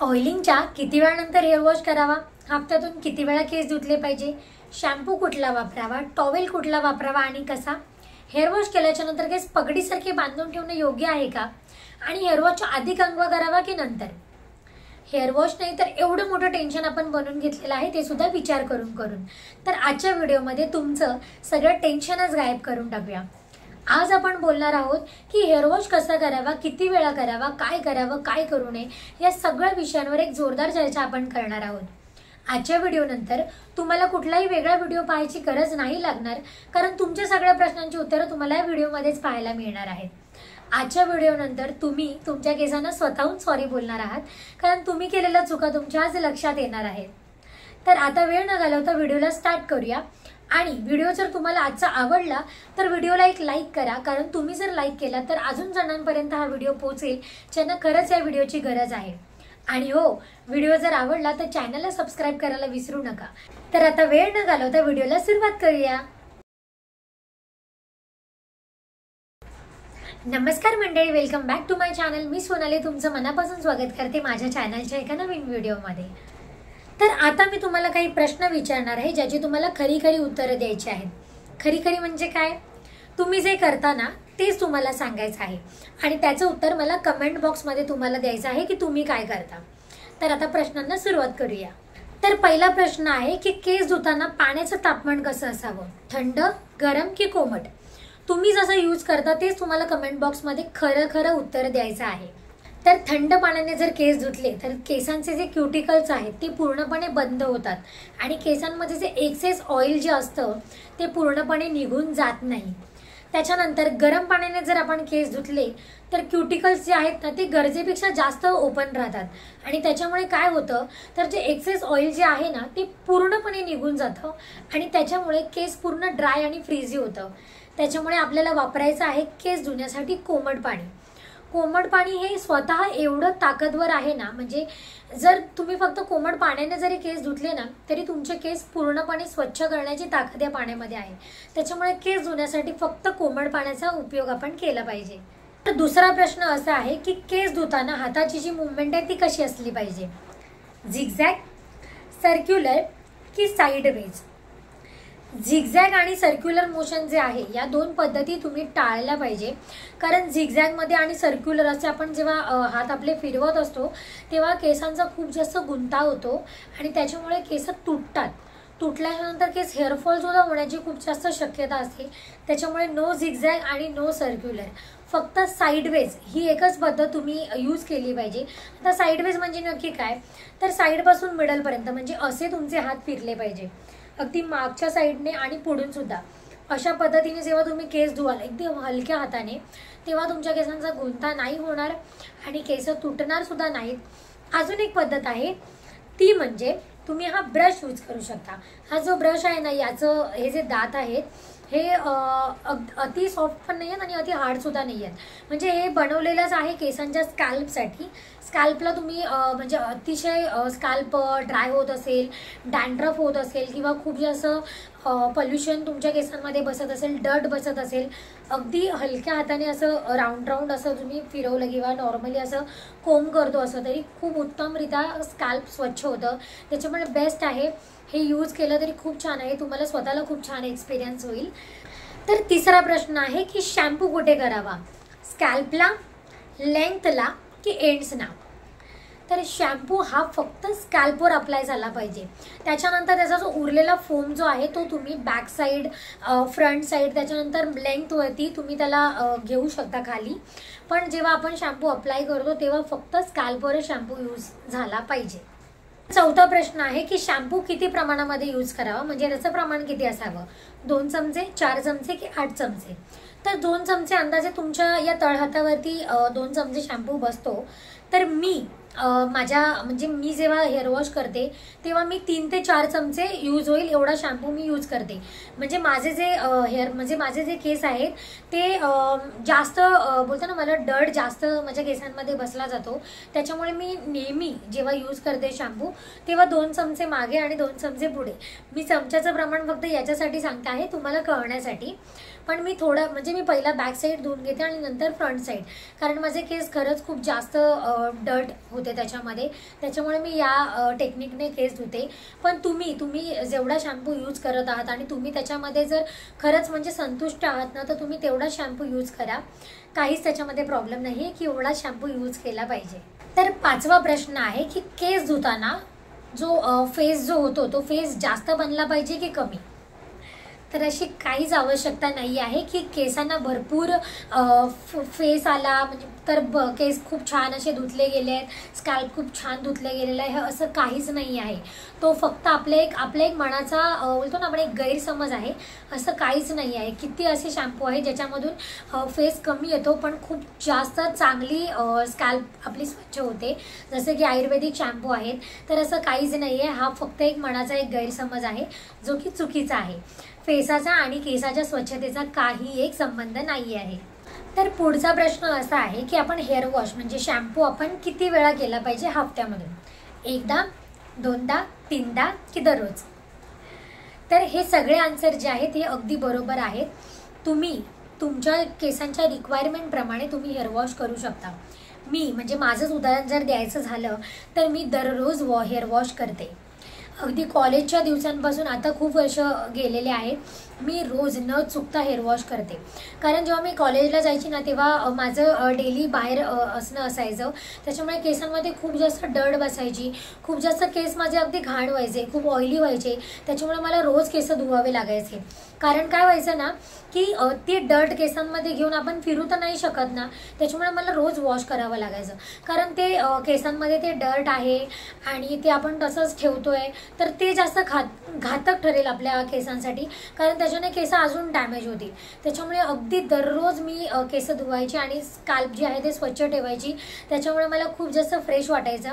ऑइलिंगच्या किती वेळानंतर hair wash करावा, हप्त्यातून किती वेळा केस धुतले पाहिजे, शॅम्पू कुठला वापरावा, टॉवेल कुठला वापरावा आणि कसा, हेअर वॉश केल्याच्या नंतर केस पगडीसारखे बांधून ठेवणं योग्य आहे का, आणि हेअर वॉशच्या आधी कंगवा करावा की नंतर. हेअर वॉश नाही तर एवढं मोठं टेन्शन आपण बनवून घेतलेलं आहे, ते सुद्धा विचार करून करून. तर आजच्या व्हिडिओमध्ये तुमचं सगळं टेन्शनच गायब करून टाकूया. आज आपण बोलणार आहोत की हेअर वॉश कसा करावा, किती वेळा करावा, काय करावं, काय करू नये, या सगळ्या विषयांवर एक जोरदार चर्चा आपण करणार आहोत. आजच्या व्हिडिओनंतर तुम्हाला कुठलाही वेगळा व्हिडिओ पाहायची गरज नाही लागणार, कारण तुमच्या सगळ्या प्रश्नांची उत्तरं तुम्हाला या व्हिडिओमध्येच पाहायला मिळणार आहेत. आजच्या व्हिडिओनंतर तुम्ही तुमच्या केसांना स्वतःहून सॉरी बोलणार आहात, कारण तुम्ही केलेल्या चुका तुमच्या आज लक्षात येणार आहेत. तर आता वेळ न घालवता व्हिडिओला स्टार्ट करूया. आणि व्हिडिओ जर तुम्हाला आजचा आवडला तर व्हिडिओला एक लाईक करा, कारण तुम्ही जर लाईक केला तर अजून जणांपर्यंत हा व्हिडिओ पोहोचेल ज्यांना खरंच या व्हिडिओची गरज आहे. आणि हो, व्हिडिओ जर आवडला तर चॅनलला सबस्क्राईब करायला विसरू नका. तर आता वेळ न घालवता व्हिडिओला सुरुवात करूया. नमस्कार मंडळी, welcome back to my channel. मी सोनाली तुमचं मनापासून स्वागत करते माझ्या चॅनलच्या एका नवीन व्हिडिओमध्ये. तर आता मी तुम्हाला काही प्रश्न विचारणार आहे, ज्याची तुम्हाला खरी खरी उत्तरं द्यायची आहेत. खरी खरी म्हणजे काय? तुम्ही जे करता ना तेच तुम्हाला सांगायचं आहे, आणि त्याचं उत्तर मला कमेंट बॉक्समध्ये तुम्हाला द्यायचं आहे की तुम्ही काय करता. तर आता प्रश्नांना सुरुवात करूया. तर पहिला प्रश्न आहे की केस धुताना पाण्याचं तापमान कसं असावं, थंड, गरम की कोमट? तुम्ही जसं यूज करता तेच तुम्हाला कमेंट बॉक्समध्ये खरं खरं उत्तर द्यायचं आहे. तर थंड पाण्याने जर केस धुतले तर केसांचे जे क्युटिकल्स आहेत ते पूर्णपणे बंद होतात, आणि केसांमध्ये जे एक्सेस ऑइल जे असतं ते पूर्णपणे निघून जात नाही. त्याच्यानंतर गरम पाण्याने जर आपण केस धुतले तर क्युटिकल्स जे आहेत ना ते गरजेपेक्षा जास्त ओपन राहतात, आणि त्याच्यामुळे काय होतं तर जे एक्सेस ऑइल जे आहे ना ते पूर्णपणे निघून जातं, आणि त्याच्यामुळे केस पूर्ण ड्राय आणि फ्रीझी होतं. त्याच्यामुळे आपल्याला वापरायचं आहे केस धुण्यासाठी कोमट पाणी. कोमट पाणी हे स्वतः एवढं ताकदवर आहे ना, म्हणजे जर तुम्ही फक्त कोमट पाण्याने जरी केस धुतले ना तरी तुमचे केस पूर्णपणे स्वच्छ करण्याची ताकद या पाण्यामध्ये आहे. त्याच्यामुळे केस धुण्यासाठी फक्त कोमट पाण्याचा उपयोग आपण केला पाहिजे. तर दुसरा प्रश्न असा आहे की केस धुताना हाताची जी मुवमेंट आहे ती कशी असली पाहिजे, झिगझॅग, सर्क्युलर की साईडवेज? झिगझॅग आणि सर्क्युलर मोशन जे आहे या दोन पद्धती तुम्ही टाळल्या पाहिजे, कारण झिगझॅगमध्ये आणि सर्क्युलर असे आपण जेव्हा हात आपले फिरवत असतो तेव्हा केसांचा खूप जास्त गुंता होतो, आणि त्याच्यामुळे केस तुटतात. तुटल्यानंतर केस हेअरफॉल सुद्धा होण्याची खूप जास्त शक्यता असते. त्याच्यामुळे नो झिगझॅग आणि नो सर्क्युलर, फक्त साईडवेज ही एकच पद्धत तुम्ही यूज केली पाहिजे. आता साईडवेज म्हणजे नक्की काय, तर साईडपासून मिडलपर्यंत म्हणजे असे तुमचे हात फिरले पाहिजे, अगदी मागच्या साईडने आणि पुढून सुद्धा. अशा पद्धतीने जेव्हा तुम्ही केस धुवाल एकदम हलक्या हाताने तेव्हा तुमच्या केसांचा गुंता नाही होणार आणि केस तुटणार सुद्धा नाहीत. अजून एक पद्धत आहे ती म्हणजे तुम्ही हा ब्रश यूज करू शकता. हा जो ब्रश आहे ना, याचं हे जे दात आहेत हे अति सॉफ्ट पण नाही आहेत आणि अति हार्ड सुद्धा नाही आहेत, म्हणजे हे बनवलेलंच आहे केसांच्या स्कॅल्पसाठी. स्कॅल्पला तुम्ही म्हणजे अतिशय स्कॅल्प ड्राय होत असेल, डॅन्ड्रफ होत असेल, किंवा खूप जास्त पॉल्युशन तुमच्या केसांमध्ये बसत असेल, डर्ट बसत असेल, अगदी हलक्या हाताने असं राऊंड असं तुम्ही फिरवलं किंवा नॉर्मली असं कोंब करतो असं तरी खूप उत्तमरित्या स्कॅल्प स्वच्छ होतं. त्याच्यामुळे बेस्ट आहे, हे यूज केलं तरी खूप छान आहे, तुम्हाला स्वतःला खूप छान एक्सपिरियन्स होईल. तर तिसरा प्रश्न आहे की शॅम्पू कुठे करावा, स्कॅल्पला, लेंथला की एंड्सना? तर शॅम्पू हा फक्त स्कॅल्पवर अप्लाय झाला पाहिजे. त्याच्यानंतर त्याचा जो उरलेला फोम जो आहे तो तुम्ही बॅक साईड, फ्रंट साईड, त्याच्यानंतर लेंथवरती तुम्ही त्याला घेऊ शकता खाली. पण जेव्हा आपण शॅम्पू अप्लाय करतो तेव्हा फक्त स्कॅल्पवर शॅम्पू यूज झाला पाहिजे. चौथा प्रश्न आहे की शॅम्पू किती प्रमाणामध्ये यूज करावा, म्हणजे त्याचं प्रमाण किती असावं, 2 चमचे, 4 चमचे की 8 चमचे? तर 2 चमचे अंदाजे तुमच्या या तळहातावरती 2 चमचे शॅम्पू बसतो. तर मी माझ्या म्हणजे मी जेव्हा हेअर वॉश करते तेव्हा मी 3 ते 4 चमचे यूज होईल एवढा शॅम्पू मी यूज करते. म्हणजे माझे जे म्हणजे माझे जे केस आहेत ते जास्त बोलतो ना, मला डर्ट जास्त माझ्या केसांमध्ये बसला जातो. त्याच्यामुळे मी नेहमी जेव्हा यूज करते शॅम्पू तेव्हा 2 चमचे मागे आणि 2 चमचे पुढे. मी चमच्याचं प्रमाण फक्त याच्यासाठी सांगते आहे तुम्हाला कळण्यासाठी. पण मी थोडं म्हणजे मी पहिला बॅक साईड धुवून घेते आणि नंतर फ्रंट साईड, कारण माझे केस खरंच खूप जास्त डर्ट होते. धुते त्याच्यामध्ये, त्याच्यामुळे मी या टेक्निकने केस धुते. पण तुम्ही जेवढा शॅम्पू यूज करत आहात आणि तुम्ही त्याच्यामध्ये जर खरंच म्हणजे संतुष्ट आहात ना, तर तुम्ही तेवढा शॅम्पू यूज करा. काहीच त्याच्यामध्ये प्रॉब्लेम नाही आहे की एवढा शॅम्पू यूज केला पाहिजे. तर 5वा प्रश्न आहे की केस धुताना जो फेस जो होतो तो फेस जास्त बनला पाहिजे की कमी? तर अशी काहीच आवश्यकता नाही आहे की केसांना भरपूर फेस आला म्हणजे तर केस खूप छान असे धुतले गेले आहेत, स्कॅल्प खूप छान धुतले गेलेलं आहे, असं काहीच नाही आहे. तो फक्त आपल्या एक मनाचा बोलतो ना आपण एक गैरसमज आहे. असं काहीच नाही आहे. किती असे शॅम्पू आहे ज्याच्यामधून फेस कमी येतो पण खूप जास्त चांगली स्कॅल्प आपली स्वच्छ होते, जसे की आयुर्वेदिक शॅम्पू आहेत. तर असं काहीच नाही आहे. हा फक्त एक मनाचा एक गैरसमज आहे जो की चुकीचा आहे. फेसाचा आणि केसाच्या स्वच्छतेचा काही एक संबंध नाही आहे. तर पुढचा प्रश्न असा आहे की आपण हेअर वॉश म्हणजे शॅम्पू आपण किती वेळा केला पाहिजे हफ्त्यामधून? एकदा, दोनदा, तीनदा की दररोज? तर हे सगळे आन्सर जे आहेत हे अगदी बरोबर आहेत. तुम्ही तुमच्या केसांच्या रिक्वायरमेंटप्रमाणे तुम्ही हेअर वॉश करू शकता. मी म्हणजे माझंच उदाहरण जर द्यायचं झालं तर मी दररोज हेअर वॉश करते. अगदी कॉलेजच्या दिवसांपासून आता खूप वर्ष गेलेले आहेत, मी रोज न चुकता हेअर वॉश करते. कारण जेव्हा मी कॉलेजला जायची ना तेव्हा माझं डेली बाहेर असणं असायचं, त्याच्यामुळे केसांमध्ये खूप जास्त डर्ट बसायची, खूप जास्त केस माझे अगदी घाण व्हायचे, खूप ऑइली व्हायचे. त्याच्यामुळे मला रोज केस धुवावे लागायचे. कारण काय व्हायचं ना की ते डर्ट केसांमध्ये घेऊन आपण फिरू तर नाही शकत ना, त्याच्यामुळे मला रोज वॉश करावं लागायचं. कारण ते केसांमध्ये ते डर्ट आहे आणि ते आपण तसंच ठेवतोय तर ते जास्त घातक ठरेल आपल्या केसांसाठी, कारण त्याच्याने केस अजून डॅमेज होतील. त्याच्यामुळे अगदी दररोज मी केस धुवायची आणि स्कॅल्प जी आहे ते स्वच्छ ठेवायची. त्याच्यामुळे मला खूप जास्त फ्रेश वाटायचं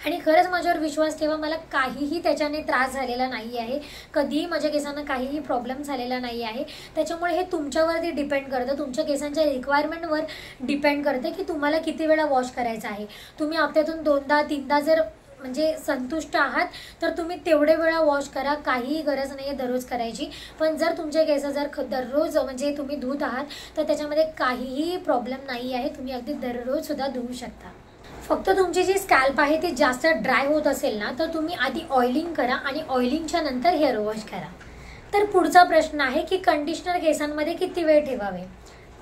आणि खरंच माझ्यावर विश्वास ठेवा, मला काहीही त्याच्याने त्रास झालेला नाही आहे. कधीही माझ्या केसांना काहीही प्रॉब्लेम झालेला नाही आहे. त्याच्यामुळे हे तुमच्यावरती डिपेंड करतं, तुमच्या केसांच्या रिक्वायरमेंटवर डिपेंड करते की तुम्हाला किती वेळा वॉश करायचा आहे. तुम्ही हफ्त्यातून 2दा 3दा जर म्हणजे संतुष्ट आहात तर तुम्ही तेवढे वेळा वॉश करा, काहीही गरज नाही आहे दररोज करायची. पण जर तुमचे केस जर दररोज म्हणजे तुम्ही धुत आहात तर त्याच्यामध्ये काहीही प्रॉब्लेम नाही आहे. तुम्ही अगदी दररोज सुद्धा धुवू शकता. फक्त तुमची जी स्कॅल्प आहे ती जास्त ड्राय होत असेल ना तर तुम्ही आधी ऑइलिंग करा आणि ऑइलिंगच्या नंतर हेअर वॉश करा. तर पुढचा प्रश्न आहे की कंडिशनर केसांमध्ये किती वेळ ठेवावे?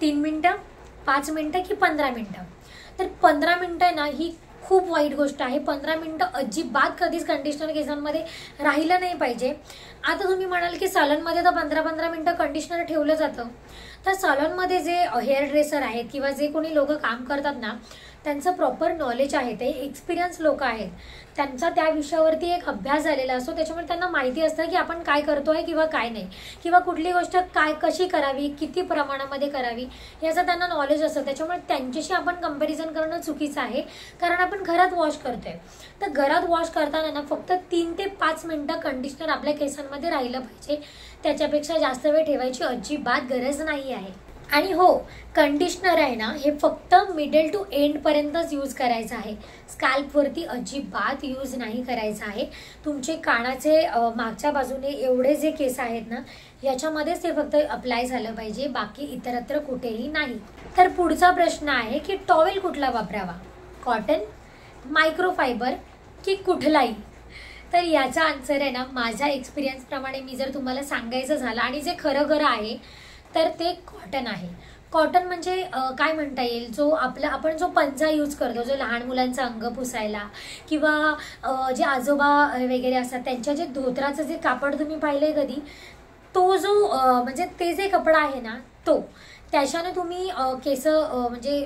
3 मिनटं, 5 मिनटं की 15 मिनटं? तर 15 मिनटं ना ही खूप वाईट गोष्ट आहे. 15 मिनटं अजिबात कधीच कंडिशनर केसांमध्ये राहिलं नाही पाहिजे. आता तुम्ही म्हणाल की सॅलॉनमध्ये तर 15-15 मिनटं कंडिशनर ठेवलं जातं. तर सॅलॉनमध्ये जे हेअर ड्रेसर आहेत किंवा जे कोणी लोक काम करतात ना त्यांचं प्रॉपर नॉलेज आहे, ते एक्सपिरियन्स लोक आहेत, त्यांचा त्या विषयावरती एक अभ्यास झालेला असतो. त्याच्यामुळे त्यांना माहिती असतं की आपण काय करतोय किंवा काय नाही, किंवा कुठली गोष्ट कशी करावी, किती प्रमाणामध्ये करावी याचं त्यांना नॉलेज असतं. त्याच्यामुळे त्यांच्याशी आपण कंपॅरिझन करणं चुकीचं आहे, कारण आपण घरात वॉश करतोय. तर घरात वॉश करताना ना फक्त 3 ते 5 मिनटं कंडिशनर आपल्या केसांमध्ये राहिलं पाहिजे. त्याच्यापेक्षा जास्त वेळ ठेवायची अजिबात गरज नाही आहे. आणि हो, कंडिशनर आहे ना हे फक्त मिडल टू एंडपर्यंतच यूज करायचं आहे. स्कॅल्पवरती अजिबात यूज नाही करायचं आहे. तुमचे कानाचे मागच्या बाजूने एवढे जे केस आहेत ना याच्यामध्येच ते फक्त अप्लाय झालं पाहिजे, बाकी इतरत्र कुठेही नाही. तर पुढचा प्रश्न आहे की टॉवेल कुठला वापरावा? कॉटन, मायक्रोफायबर की कुठलाही? तर याचा आन्सर आहे ना माझ्या एक्सपिरियन्सप्रमाणे मी जर तुम्हाला सांगायचं झालं आणि जे खरं आहे तर ते कॉटन आहे. कॉटन म्हणजे काय म्हणता येईल, जो आपण जो पंचा यूज करतो, जो लहान मुलांचा अंग पुसायला किंवा जे आजोबा वगैरे असतात त्यांच्या जे धोत्राचं जे कापड तुम्ही पाहिलंय कधी, तो जो म्हणजे ते जे कपडा आहे ना तो, त्याच्याने तुम्ही केस म्हणजे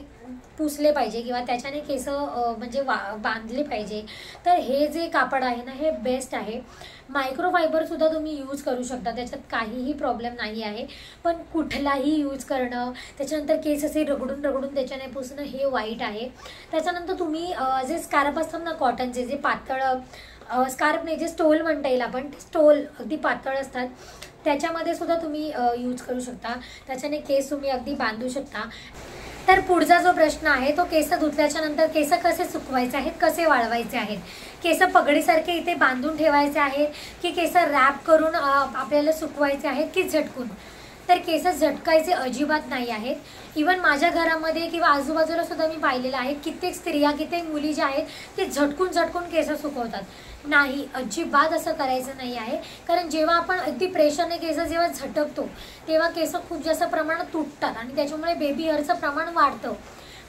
पुसले पाहिजे किंवा त्याच्याने केस म्हणजे बांधले पाहिजे. तर हे जे कापड आहे ना हे बेस्ट आहे. मायक्रोफायबर सुद्धा तुम्ही यूज करू शकता, त्याच्यात काहीही प्रॉब्लेम नाही आहे. पण कुठलाही यूज करणं, त्याच्यानंतर केस असे रगडून त्याच्याने पुसणं हे वाईट आहे. त्याच्यानंतर तुम्ही जे स्कार्फ असतात ना कॉटनचे, जे पातळ स्कार्फ नाही, जे स्टोल म्हणता येईल आपण, ते स्टोल अगदी पातळ असतात, त्याच्यामध्ये सुद्धा तुम्ही यूज करू शकता. त्याच्याने केस तुम्ही अगदी बांधू शकता. तर पुढचा जो प्रश्न आहे तो केस धुतल्याच्या नंतर केस कसे सुकवायचे आहेत, कसे वाळवायचे आहेत? केस पगडीसारखे इथे बांधून ठेवायचे आहेत की केस रॅप करून आपल्याला सुकवायचे आहेत की झटकून? तर केस झटकायचे अजिबात नाही आहेत. इवन माझ्या घरामध्ये किंवा आजूबाजूला सुद्धा मी पाहिलेलं आहे, कित्येक स्त्रिया कित्येक मुली ज्या आहेत ते झटकून झटकून केस सुकवतात. नाही, अजिबात असं करायचं नाही आहे. कारण जेव्हा आपण अगदी प्रेशरने केस जेव्हा झटकतो तेव्हा केस खूप जास्त प्रमाणात तुटतात आणि त्याच्यामुळे बेबी हेअरचं प्रमाण वाढतं.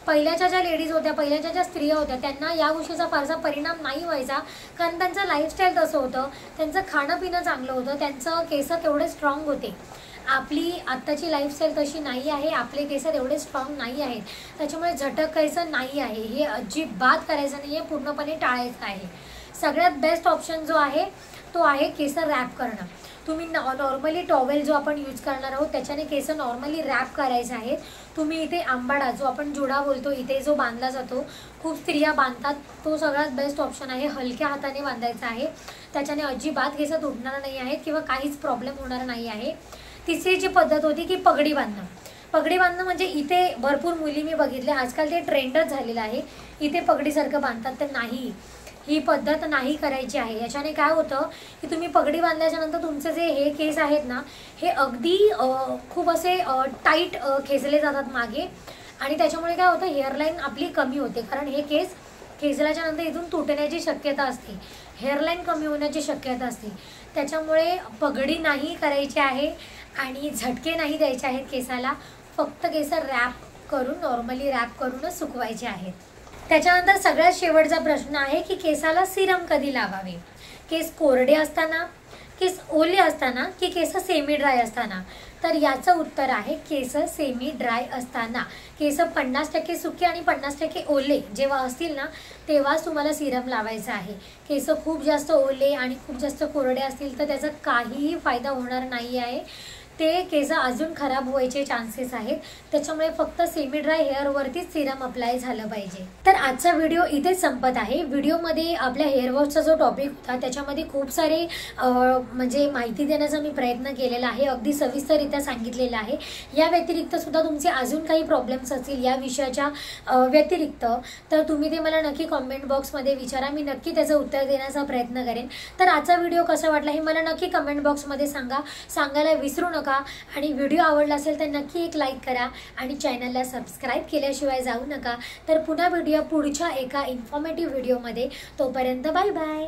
पहिल्याच्या ज्या लेडीज होत्या, पहिल्याच्या ज्या स्त्रिया होत्या, त्यांना या गोष्टीचा फारसा परिणाम नाही व्हायचा. कारण त्यांचं लाईफस्टाईल तसं होतं, त्यांचं खाणं पिणं चांगलं होतं, त्यांचं केस तेवढे स्ट्रॉंग होते. आपली आत्ताची लाईफस्टाईल तशी नाही आहे, आपले केस एवढे स्ट्रॉंग नाही आहेत. त्याच्यामुळे झटकायचं नाही आहे, हे अजिबात करायचं नाही आहे, पूर्णपणे टाळायचं आहे. सगळ्यात बेस्ट ऑप्शन जो आहे तो आहे केस रॅप करणं. तुम्ही नॉर्मली टॉवेल जो आपण यूज करणार आहोत त्याच्याने केस नॉर्मली रॅप करायचे आहेत. तुम्ही इथे आंबाडा जो आपण जुडा बोलतो इथे जो बांधला जातो, खूप स्त्रिया बांधतात, तो सगळ्यात बेस्ट ऑप्शन आहे. हलक्या हाताने बांधायचा आहे, त्याच्याने अजिबात केस तुटणार नाही आहेत किंवा काहीच प्रॉब्लेम होणार नाही आहे. तिसरी जी पद्धत होती की पगडी बांधणं. पगडी बांधणं म्हणजे इथे भरपूर मुली मी बघितले, आजकाल ते ट्रेंडच झालेलं आहे, इथे पगडीसारखं बांधतात. तर नाही, ही पद्धत नाही करायची आहे. याच्याने काय होतं की तुम्ही पगडी बांधल्याच्या नंतर तुमचे जे हे केस आहेत ना, हे अगदी खूप असे टाईट खेचले जातात मागे आणि त्याच्यामुळे काय होतं, हेअरलाईन आपली कमी होते. कारण हे केस खेचल्याच्या नंतर इथून तुटण्याची शक्यता असते, हेअरलाईन कमी होण्याची शक्यता असते. त्याच्यामुळे पगडी नाही करायची आहे आणि झटके नाही द्यायचे आहेत केसाला. फक्त केस रॅप करून, नॉर्मली रॅप करूनच सुकवायचे आहेत. त्याच्यानंतर सगळ्यात शेवटचा प्रश्न आहे की केसाला सिरम कधी लावावे. केस कोरडे असताना, केस ओले असताना की केस सेमी ड्राय असताना. तर याचं उत्तर आहे केस सेमी ड्राय असताना. केस 50% सुके आणि 50% ओले जेव्हा असतील ना, तेव्हाच तुम्हाला सिरम लावायचं आहे. केस खूप जास्त ओले आणि खूप जास्त कोरडे असतील तर त्याचा काहीही फायदा होणार नाही आहे, ते केस अजून खराब व्हायचे चान्सेस आहेत. त्याच्यामुळे फक्त सेमी ड्राय हेअरवरतीच सिरम अप्लाय झालं पाहिजे. तर आजचा व्हिडिओ इथेच संपत आहे. व्हिडिओमध्ये आपल्या हेअर वॉशचा जो टॉपिक होता त्याच्यामध्ये खूप सारे म्हणजे माहिती देण्याचा मी प्रयत्न केलेला आहे, अगदी सविस्तररित्या सांगितलेलं आहे. या व्यतिरिक्त सुद्धा तुमचे अजून काही प्रॉब्लेम्स असतील या विषयाच्या व्यतिरिक्त, तर तुम्ही ते मला नक्की कॉमेंट बॉक्समध्ये विचारा, मी नक्की त्याचं उत्तर देण्याचा प्रयत्न करेन. तर आजचा व्हिडिओ कसा वाटला हे मला नक्की कमेंट बॉक्समध्ये सांगायला विसरू नका. आणि व्हिडिओ आवडला असेल तर नक्की एक लाईक करा आणि चॅनलला सबस्क्राईब केल्याशिवाय जाऊ नका. तर पुन्हा भेटूया पुढच्या एका इन्फॉर्मेटिव्ह व्हिडिओमध्ये. तोपर्यंत बाय बाय.